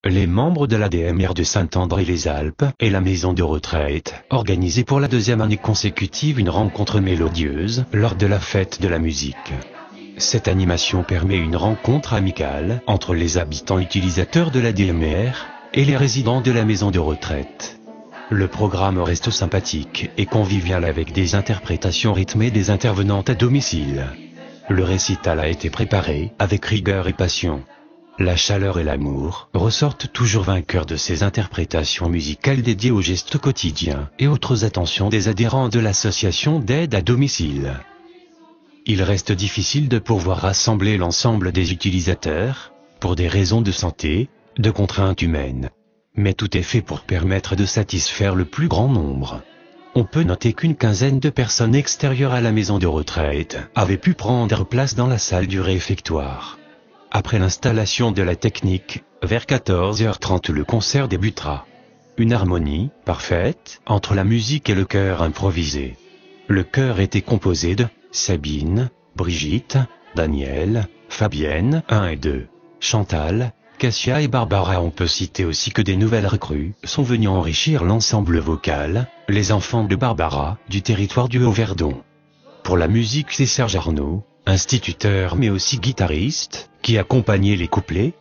les membres de l'ADMR de Saint-André-les-Alpes et la maison de retraite organisaient pour la deuxième année consécutive une rencontre mélodieuse lors de la fête de la musique. Cette animation permet une rencontre amicale entre les habitants utilisateurs de l'ADMR et les résidents de la maison de retraite. Le programme reste sympathique et convivial avec des interprétations rythmées des intervenantes à domicile. Le récital a été préparé avec rigueur et passion. La chaleur et l'amour ressortent toujours vainqueurs de ces interprétations musicales dédiées aux gestes quotidiens et autres attentions des adhérents de l'association d'aide à domicile. Il reste difficile de pouvoir rassembler l'ensemble des utilisateurs, pour des raisons de santé, de contraintes humaines. Mais tout est fait pour permettre de satisfaire le plus grand nombre. On peut noter qu'une quinzaine de personnes extérieures à la maison de retraite avaient pu prendre place dans la salle du réfectoire. Après l'installation de la technique, vers 14h30 le concert débutera. Une harmonie parfaite entre la musique et le chœur improvisé. Le chœur était composé de Sabine, Brigitte, Daniel, Fabienne 1 et 2, Chantal, Cassia et Barbara. On peut citer aussi que des nouvelles recrues sont venues enrichir l'ensemble vocal, les enfants de Barbara, du territoire du Haut-Verdon. Pour la musique, c'est Serge Arnaud, instituteur mais aussi guitariste, qui accompagnait les couplets.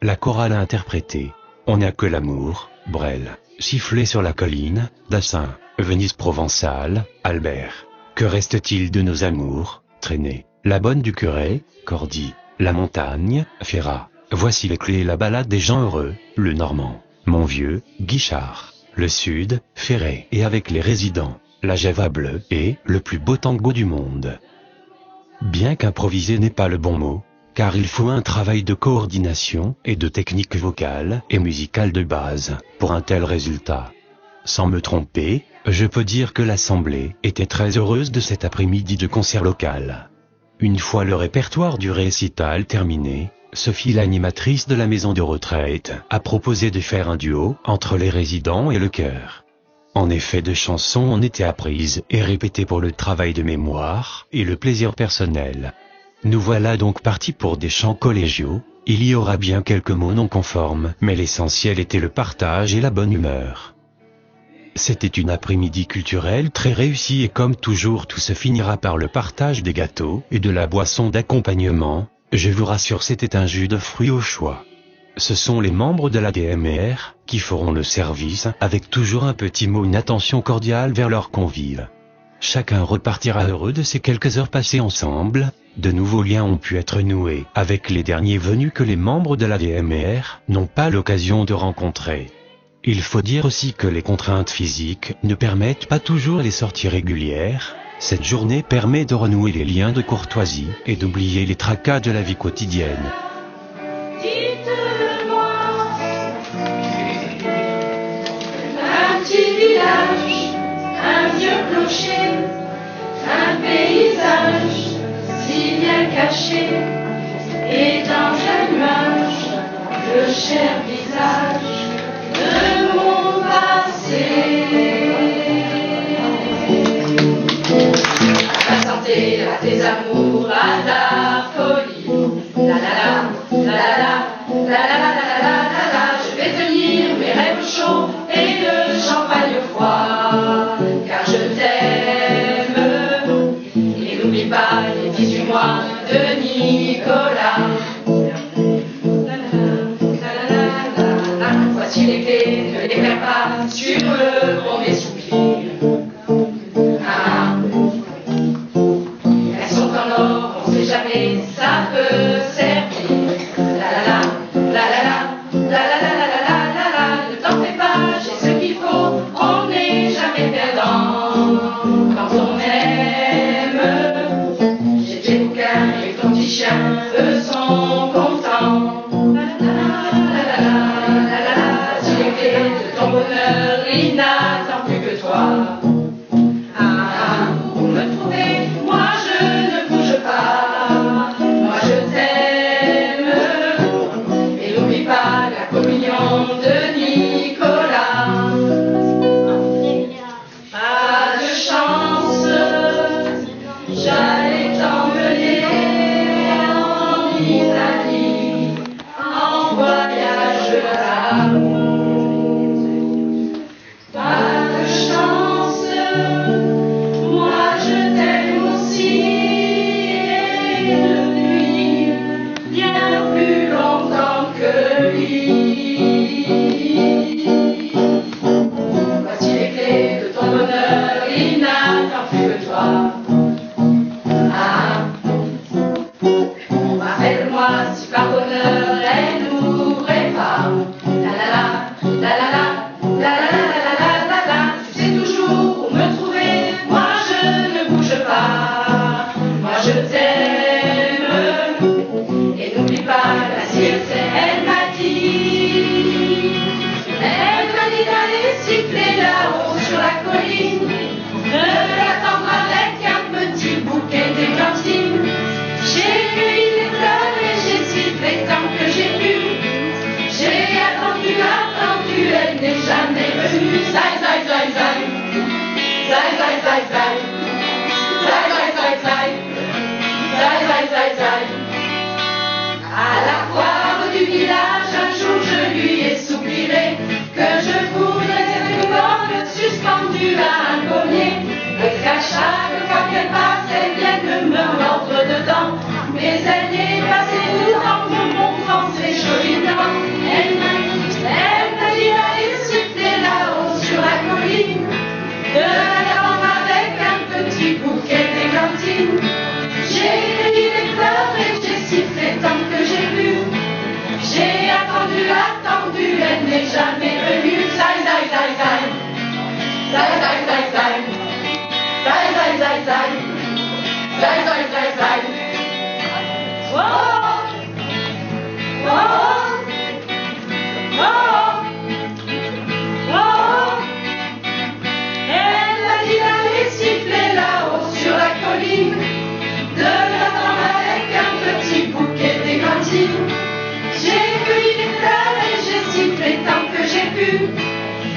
La chorale a interprété « On n'a que l'amour », Brel, « Siffler sur la colline », Dassin, « Venise provençale », Albert, « Que reste-t-il de nos amours », Traîné, « La bonne du curé », Cordy, « La montagne », Ferrat. Voici les clés, la balade des gens heureux, le Normand, Mon vieux, Guichard, le Sud, Ferré, et avec les résidents, la Java bleue et le plus beau tango du monde. Bien qu'improviser n'est pas le bon mot, car il faut un travail de coordination et de technique vocale et musicale de base pour un tel résultat. Sans me tromper, je peux dire que l'Assemblée était très heureuse de cet après-midi de concert local. Une fois le répertoire du récital terminé, Sophie, l'animatrice de la maison de retraite, a proposé de faire un duo entre les résidents et le chœur. En effet, 2 chansons ont été apprises et répétées pour le travail de mémoire et le plaisir personnel. Nous voilà donc partis pour des chants collégiaux. Il y aura bien quelques mots non conformes, mais l'essentiel était le partage et la bonne humeur. C'était une après-midi culturelle très réussie et comme toujours tout se finira par le partage des gâteaux et de la boisson d'accompagnement. Je vous rassure, c'était un jus de fruits au choix. Ce sont les membres de l'ADMR qui feront le service avec toujours un petit mot, une attention cordiale vers leurs convives. Chacun repartira heureux de ces quelques heures passées ensemble. De nouveaux liens ont pu être noués avec les derniers venus que les membres de l'ADMR n'ont pas l'occasion de rencontrer. Il faut dire aussi que les contraintes physiques ne permettent pas toujours les sorties régulières. Cette journée permet de renouer les liens de courtoisie et d'oublier les tracas de la vie quotidienne. Dites-moi, un petit village, un vieux clocher, un paysage si bien caché, et dans un nuage, le cher visage de mon passé. À la santé, à tes amours, à la folie. La la la, la la la, la la la la la la la. Je vais tenir mes rêves chauds et le champagne froid, car je t'aime. Et n'oublie pas les 18 mois de Nicolas. Voici les clés, ne les perds pas sur le premier soupir. Jamais ça peut servir. La la la, la la la, la la la la la la la. Ne t'en fais pas, j'ai ce qu'il faut. On n'est jamais perdant quand on aime. J'ai tes bouquins et ton petit chien, eux sont contents. La la la la la la la la. Si les clés de ton bonheur, il n'attend plus. attendu, elle n'est jamais venue. Zai, zai, zai, zai. Zai, zai, zai, zai. Zai, zai, zai, zai. Zai, zai, zai, zai. Oh, oh, oh, oh. Elle a dit d'aller siffler là-haut sur la colline, de l'attendre avec un petit bouquet d'églantines. J'ai cueilli des fleurs et j'ai sifflé tant que j'ai pu.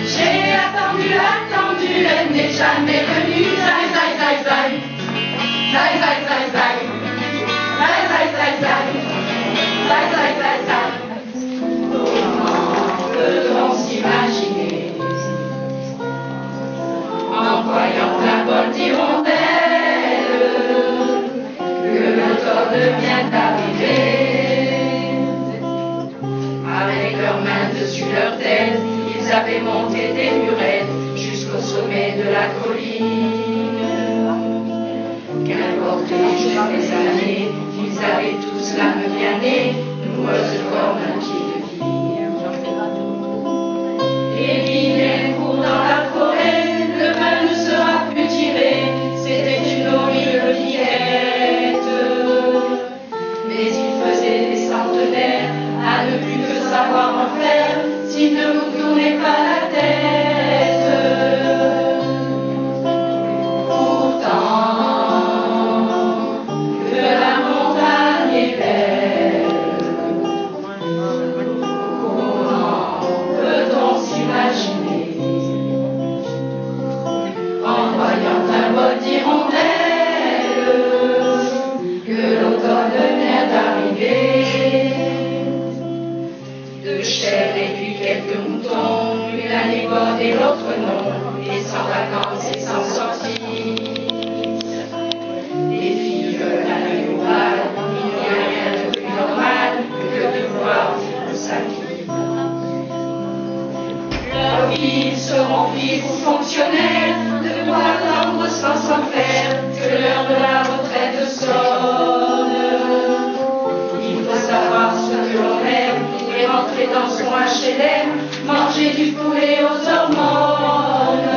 J'ai attendu, elle n'est jamais venue. Zai, zai, zai, zai. Zai, zai, zai, zai. Zai, zai, zai, zai. Zai, zai, zai, zai. Comment peut-on s'imaginer, en voyant un bol d'hirondelles, que l'automne vient d'arriver? Avec leurs mains dessus leurs têtes, ils avaient monté des murettes jusqu'au sommet de la colline. Qu'importe les jours, les années, ils avaient tous l'âme bien née, noueuse comme un pied de vigne. Les vilains courent dans la forêt, le vin ne sera plus tiré, c'était une horrible piquette. Mais il faisait des centenaires à ne plus que savoir en faire s'il ne vous tournait pas la tête. Pourtant, que la montagne est belle, comment peut-on s'imaginer, en voyant un bol d'hirondelles, que l'automne vient d'arriver? Deux chèvres et puis quelques moutons, une année bonne et l'autre non, et sans vacances et sans sortie. Les filles veulent la nuit orale, il n'y a rien de plus normal que de voir vivre sa vie. Leurs vies seront vives ou fonctionnelles, de quoi attendre sans s'en faire, que l'heure de la retraite sonne. Il faut savoir ce que l'on aime et rentrer dans son HLM, manger du poulet aux hormones.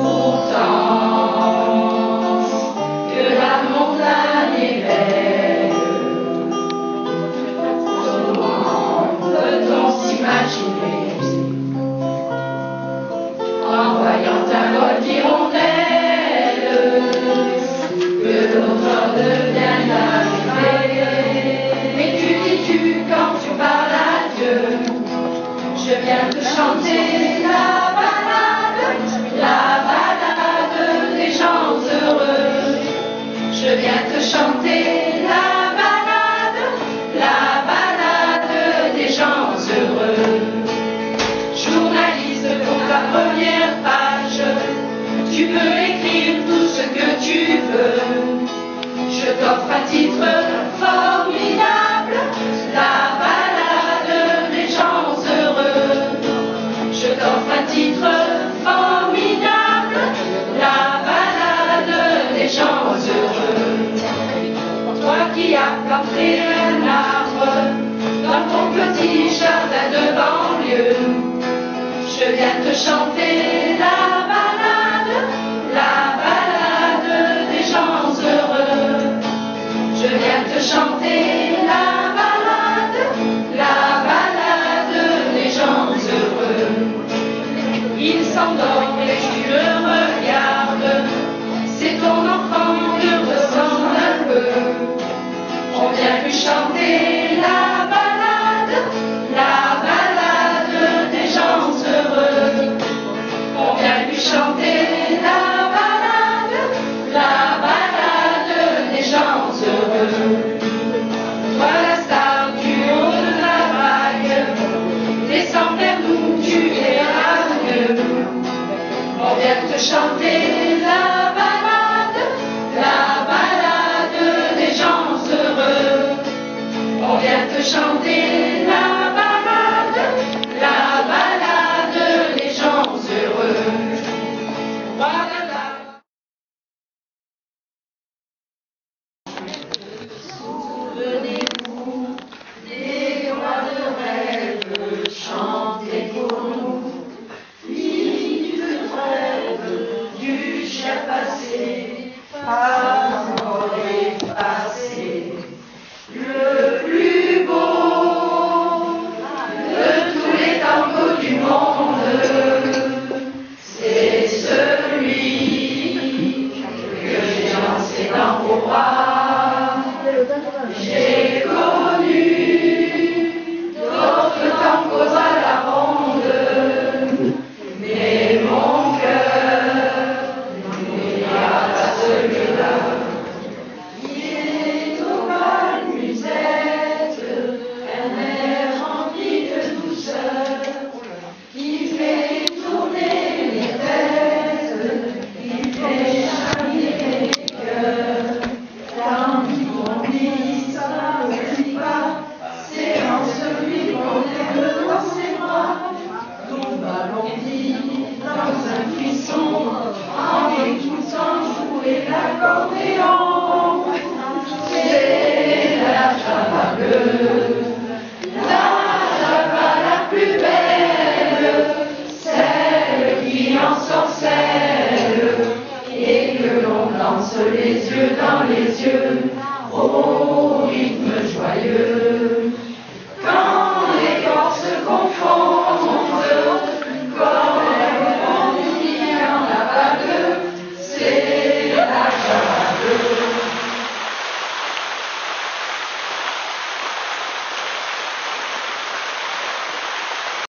Pourtant, que la montagne est belle, comment peut-on s'imaginer, en voyant un bol d'hirondelles, que l'automne vient d'arriver? Et tu dis-tu quand tu parles à Dieu, je viens te chanter la balade des gens heureux. Je viens te chanter la balade des gens heureux. Journaliste, pour ta première page, tu peux écrire tout ce que tu veux. Je t'offre un titre formidable, la balade des gens heureux. Je t'offre un titre formidable, la balade des gens heureux. Toi qui as planté un arbre dans ton petit jardin de banlieue, je viens te chanter la balade des gens heureux. Je viens te chanter la balade des gens heureux. Il s'endort et tu le regardes, c'est ton enfant qui ressemble un peu. On vient lui chanter la balade des gens heureux. On vient lui chanter la balade des gens heureux. Toi la star du haut de la vague, descends vers nous, tu verras mieux. On vient te chanter la balade des gens heureux. On vient te chanter la balade des gens heureux. Voilà. Souvenez-vous des danse les yeux dans les yeux, au rythme joyeux.